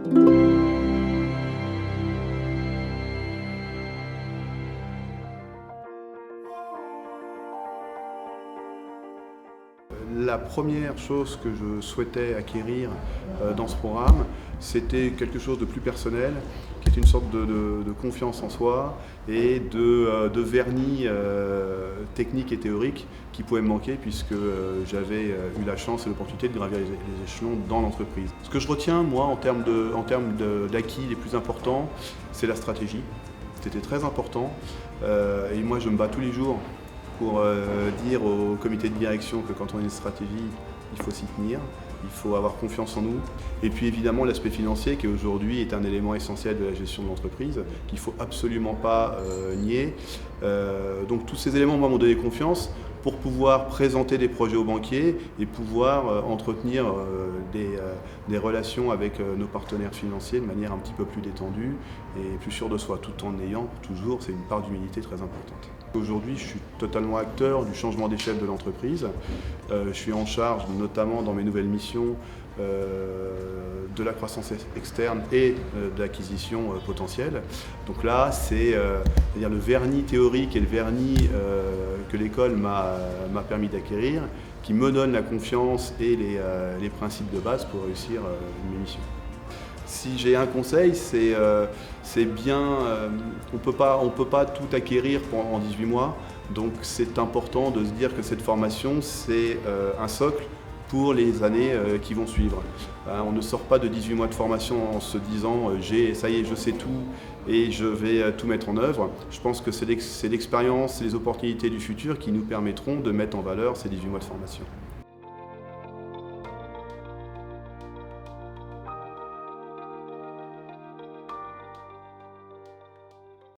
La première chose que je souhaitais acquérir dans ce programme, c'était quelque chose de plus personnel, qui est une sorte de confiance en soi et de vernis technique et théorique qui pouvait me manquer puisque j'avais eu la chance et l'opportunité de gravir les échelons dans l'entreprise. Ce que je retiens, moi, en termes d'acquis les plus importants, c'est la stratégie. C'était très important et moi je me bats tous les jours pour dire au comité de direction que quand on a une stratégie, il faut s'y tenir, il faut avoir confiance en nous. Et puis évidemment l'aspect financier qui aujourd'hui est un élément essentiel de la gestion de l'entreprise, qu'il ne faut absolument pas nier. Donc tous ces éléments m'ont donné confiance pour pouvoir présenter des projets aux banquiers et pouvoir entretenir des relations avec nos partenaires financiers de manière un petit peu plus détendue et plus sûre de soi, tout en ayant toujours, c'est une part d'humilité très importante. Aujourd'hui, je suis totalement acteur du changement d'échelle de l'entreprise. Je suis en charge, notamment dans mes nouvelles missions, de la croissance externe et de l'acquisition potentielle. Donc là, c'est-à-dire le vernis théorique et le vernis que l'école m'a permis d'acquérir, qui me donne la confiance et les principes de base pour réussir mes missions. Si j'ai un conseil, c'est bien, on peut pas tout acquérir en 18 mois, donc c'est important de se dire que cette formation, c'est un socle pour les années qui vont suivre. On ne sort pas de 18 mois de formation en se disant ça y est, je sais tout et je vais tout mettre en œuvre. Je pense que c'est l'expérience et les opportunités du futur qui nous permettront de mettre en valeur ces 18 mois de formation.